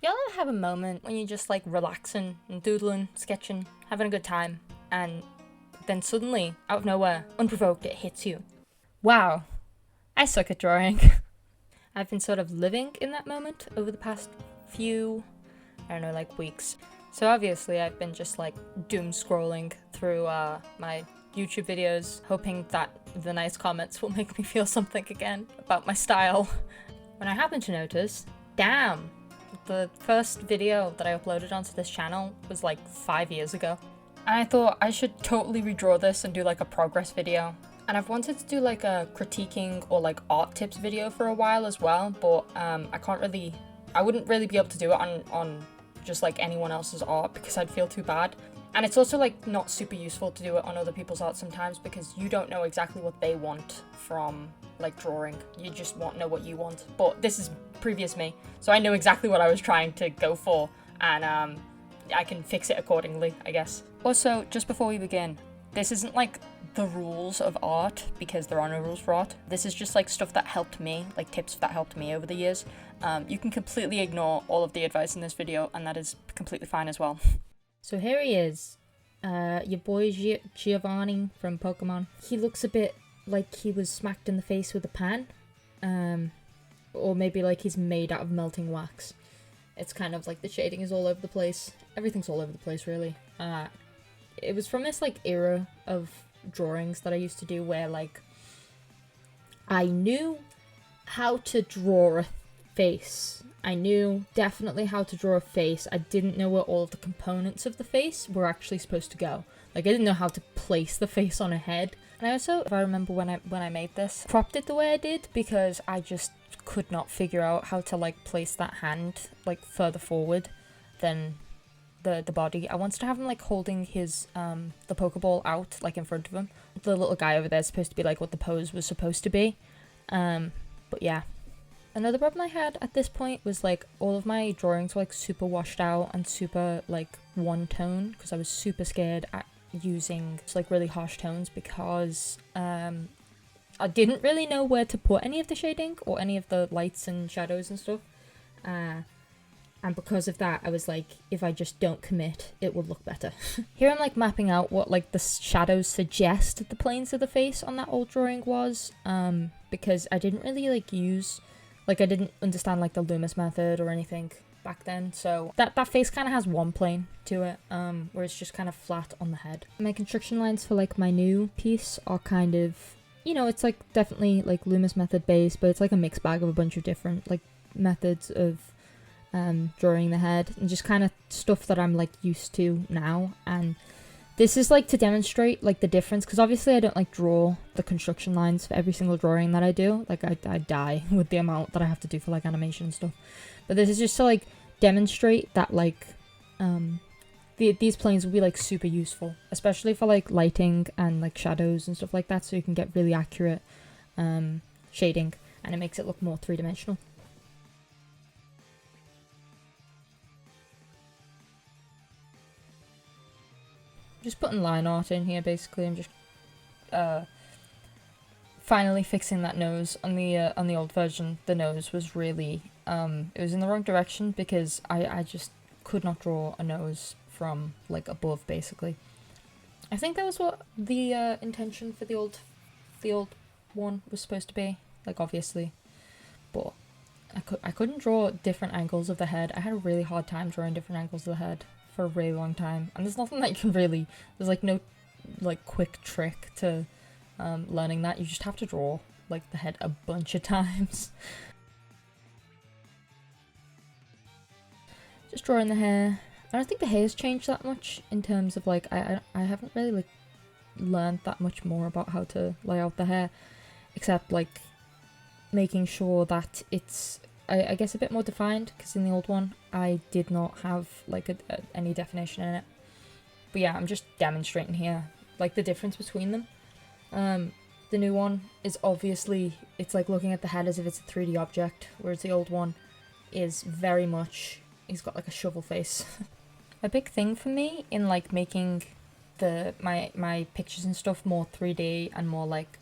Y'all ever have a moment when you're just like relaxing and doodling, sketching, having a good time, and then suddenly, out of nowhere, unprovoked, it hits you? Wow, I suck at drawing. I've been sort of living in that moment over the past few, I don't know, like weeks. So obviously I've been just like doom scrolling through my YouTube videos, hoping that the nice comments will make me feel something again about my style. When I happened to notice, damn, the first video that I uploaded onto this channel was like 5 years ago. And I thought I should totally redraw this and do like a progress video. And I've wanted to do like a critiquing or like art tips video for a while as well, but I wouldn't really be able to do it on just like anyone else's art because I'd feel too bad. And it's also like not super useful to do it on other people's art sometimes because you don't know exactly what they want from like drawing. You just know what you want. But this is previous me, so I know exactly what I was trying to go for, and I can fix it accordingly, I guess. Also, just before we begin, this isn't like the rules of art because there are no rules for art. This is just like stuff that helped me, like tips that helped me over the years. You can completely ignore all of the advice in this video, and that is completely fine as well. So here he is, your boy Giovanni from Pokemon. He looks a bit like he was smacked in the face with a pan, or maybe like he's made out of melting wax. It's kind of like the shading is all over the place. Everything's all over the place, really. It was from this like era of drawings that I used to do where like I knew how to draw a face. I knew definitely how to draw a face. I didn't know where all of the components of the face were actually supposed to go. Like I didn't know how to place the face on a head. And I also, if I remember when I made this, cropped it the way I did because I just could not figure out how to like place that hand like further forward than the body. I wanted to have him like holding his the Pokeball out like in front of him. The little guy over there is supposed to be like what the pose was supposed to be. But yeah. Another problem I had at this point was like all of my drawings were like super washed out and super like one tone because I was super scared at using like really harsh tones because I didn't really know where to put any of the shading or any of the lights and shadows and stuff. And because of that, I was like, if I just don't commit, it will look better. Here I'm like mapping out what like the shadows suggest the planes of the face on that old drawing was, because I didn't really like use, like I didn't understand like the Loomis method or anything back then. So that face kind of has one plane to it, where it's just kind of flat on the head. My construction lines for like my new piece are kind of, you know, it's like definitely like Loomis method based, but it's like a mixed bag of a bunch of different like methods of drawing the head and just kind of stuff that I'm like used to now. And this is like to demonstrate like the difference because obviously I don't like draw the construction lines for every single drawing that I do. Like I die with the amount that I have to do for like animation and stuff. But this is just to like demonstrate that like these planes will be like super useful, especially for like lighting and like shadows and stuff like that, so you can get really accurate shading and it makes it look more three-dimensional. Just putting line art in here basically. I'm just finally fixing that nose. On the old version the nose was really it was in the wrong direction because I just could not draw a nose from like above basically. I think that was what the intention for the old one was supposed to be, like obviously, but I couldn't draw different angles of the head. I had a really hard time drawing different angles of the head for a really long time, and there's nothing that you can really, there's like no like quick trick to learning that. You just have to draw like the head a bunch of times. Just drawing the hair. I don't think the hair's changed that much in terms of like I haven't really like learned that much more about how to lay out the hair, except like making sure that it's I guess a bit more defined, because in the old one I did not have like any definition in it. But yeah, I'm just demonstrating here like the difference between them. The new one is obviously, it's like looking at the head as if it's a 3D object, whereas the old one is very much, he's got like a shovel face. A big thing for me in like making my pictures and stuff more 3D and more like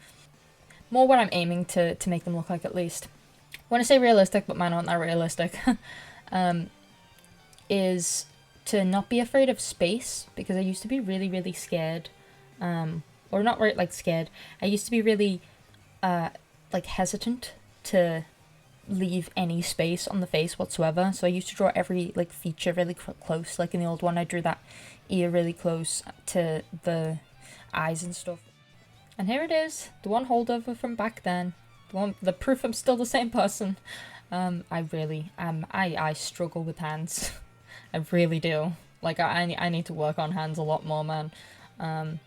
more what I'm aiming to make them look like, at least. I want to say realistic, but mine aren't that realistic. is to not be afraid of space, because I used to be really, really scared. Or not really like scared. I used to be really like hesitant to leave any space on the face whatsoever. So I used to draw every like feature really close. Like in the old one, I drew that ear really close to the eyes and stuff. And here it is, the one holdover from back then. The proof I'm still the same person. I really I struggle with hands. I really do. Like I need to work on hands a lot more, man.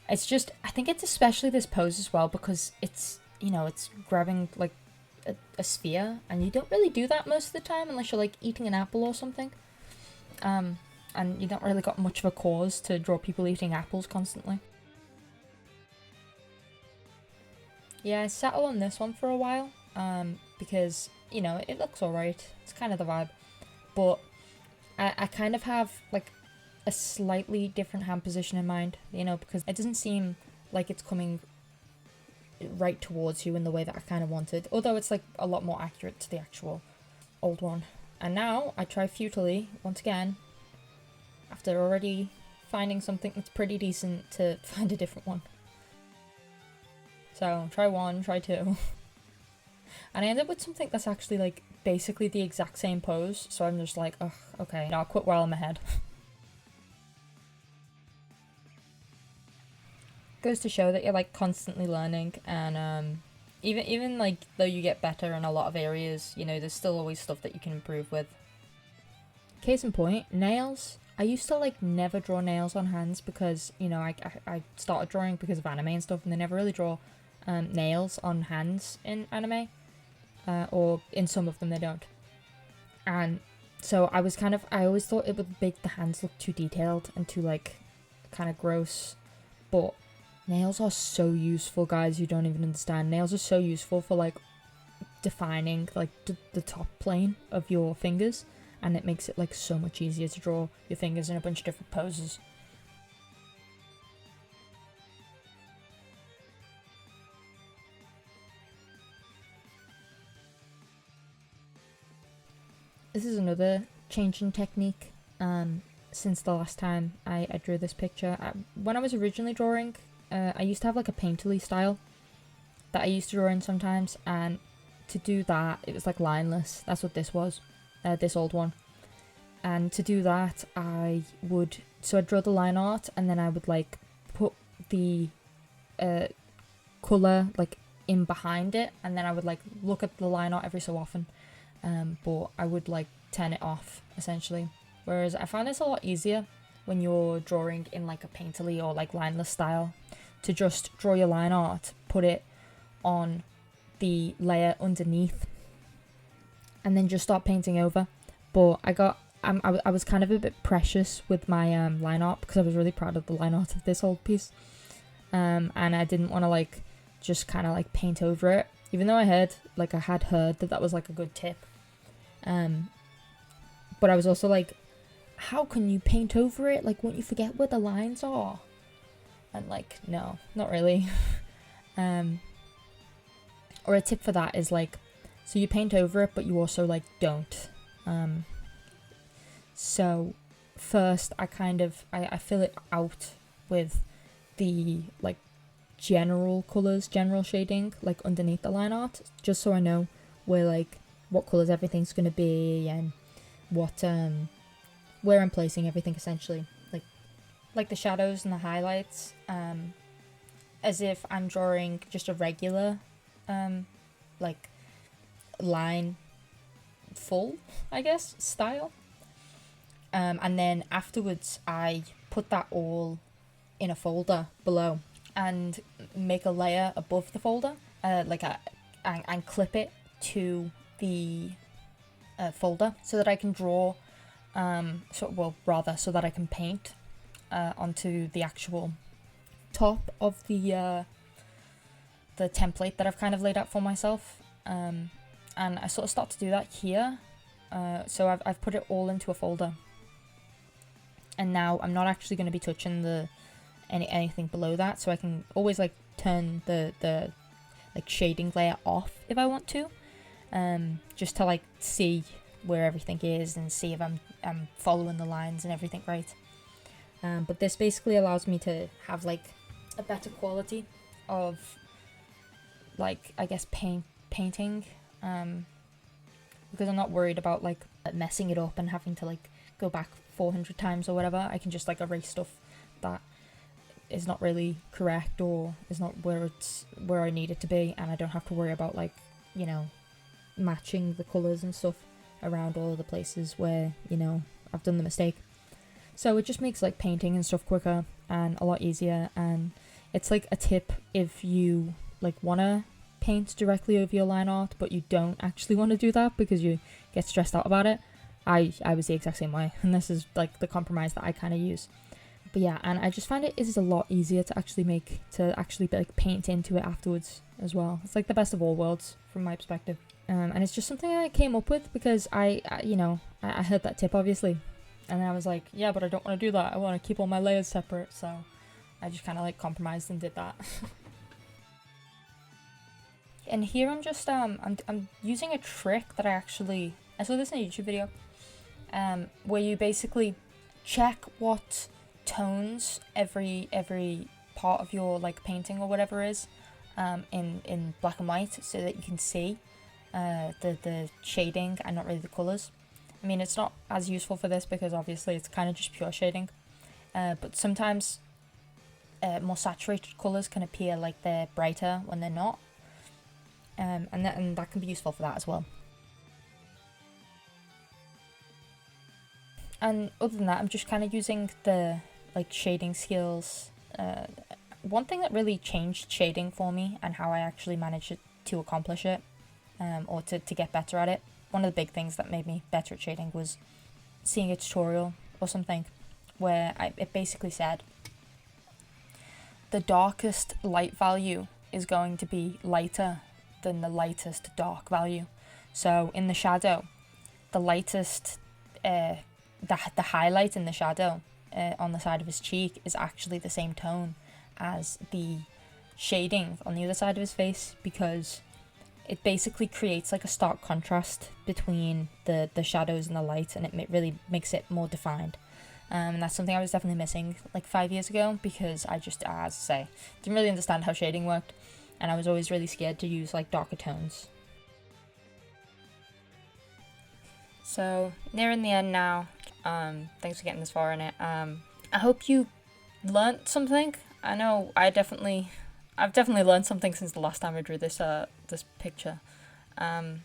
It's just, I think it's especially this pose as well, because it's, you know, it's grabbing like a sphere, and you don't really do that most of the time unless you're like eating an apple or something. And you don't really got much of a cause to draw people eating apples constantly. Yeah, I settled on this one for a while, because, you know, it looks alright. It's kind of the vibe. But I kind of have like a slightly different hand position in mind, you know, because it doesn't seem like it's coming right towards you in the way that I kind of wanted, although it's like a lot more accurate to the actual old one. And now I try futilely once again, after already finding something that's pretty decent, to find a different one. So try one, try two, and I end up with something that's actually like basically the exact same pose. So I'm just like, ugh, okay, no, I'll quit while I'm ahead. Goes to show that you're like constantly learning, and even like though you get better in a lot of areas, you know, there's still always stuff that you can improve with. Case in point, nails. I used to like never draw nails on hands because, you know, I started drawing because of anime and stuff, and they never really draw nails on hands in anime, or in some of them they don't. And so I always thought it would make the hands look too detailed and too like kind of gross, but nails are so useful, guys. You don't even understand. Nails are so useful for like defining like the top plane of your fingers, and it makes it like so much easier to draw your fingers in a bunch of different poses. This is another change in technique since the last time I drew this picture. When I was originally drawing, I used to have like a painterly style that I used to draw in sometimes, and to do that it was like lineless. That's what this was, this old one. And to do that I'd draw the line art, and then I would like put the colour like in behind it, and then I would like look at the line art every so often, but I would like turn it off essentially. Whereas I find this a lot easier when you're drawing in like a painterly or like lineless style, to just draw your line art, put it on the layer underneath, and then just start painting over. But I was kind of a bit precious with my line art, because I was really proud of the line art of this old piece, and I didn't want to like just kind of like paint over it, even though I had heard that was like a good tip, but I was also like, how can you paint over it? Like, won't you forget where the lines are? And like, no, not really. Or a tip for that is like, so you paint over it, but you also like don't. So first I fill it out with the like general colours, general shading, like underneath the line art, just so I know where like what colours everything's gonna be, and what where I'm placing everything essentially, like the shadows and the highlights, as if I'm drawing just a regular like line full, I guess, style. And then afterwards I put that all in a folder below and make a layer above the folder, and clip it to the folder, so that I can draw, so that I can paint onto the actual top of the template that I've kind of laid out for myself. And I sort of start to do that here. So I've put it all into a folder, and now I'm not actually going to be touching anything below that, so I can always like turn the like shading layer off if I want to, just to like see where everything is and see if I'm following the lines and everything right. But this basically allows me to have like a better quality of like, I guess, painting, because I'm not worried about like messing it up and having to like go back 400 times or whatever. I can just like erase stuff that is not really correct or is not where I need it to be, and I don't have to worry about like, you know, matching the colours and stuff around all of the places where, you know, I've done the mistake. So it just makes like painting and stuff quicker and a lot easier, and it's like a tip if you like want to paint directly over your line art but you don't actually want to do that because you get stressed out about it. I was the exact same way, and this is like the compromise that I kind of use. But yeah, and I just find it is a lot easier to actually like paint into it afterwards as well. It's like the best of all worlds from my perspective. And it's just something I came up with because I heard that tip obviously, and I was like, yeah, but I don't want to do that. I want to keep all my layers separate, so I just kind of like compromised and did that. And here I'm just I'm using a trick that I saw this in a YouTube video, where you basically check what tones every part of your like painting or whatever is in black and white, so that you can see the shading and not really the colours. I mean, it's not as useful for this because obviously it's kind of just pure shading, but sometimes more saturated colours can appear like they're brighter when they're not, and that can be useful for that as well. And other than that, I'm just kind of using the like shading skills. One thing that really changed shading for me and how I actually managed to accomplish it, or to get better at it, one of the big things that made me better at shading was seeing a tutorial or something where it basically said the darkest light value is going to be lighter than the lightest dark value. So in the shadow, the lightest, the highlight in the shadow on the side of his cheek is actually the same tone as the shading on the other side of his face, because it basically creates like a stark contrast between the shadows and the light, and it really makes it more defined. And that's something I was definitely missing like 5 years ago, because I just, as I say, didn't really understand how shading worked, and I was always really scared to use like darker tones. So nearing the end now. Thanks for getting this far in it. I hope you learnt something. I know I've definitely learned something since the last time I drew this picture. And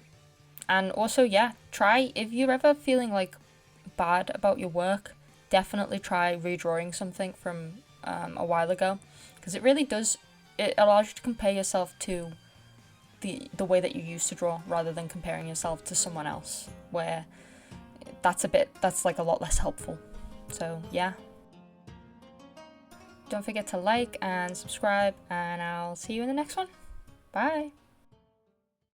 also, yeah, try, if you're ever feeling like bad about your work, definitely try redrawing something from a while ago, because it really does, it allows you to compare yourself to the way that you used to draw, rather than comparing yourself to someone else, where that's like a lot less helpful. So yeah, don't forget to like and subscribe, and I'll see you in the next one. Bye.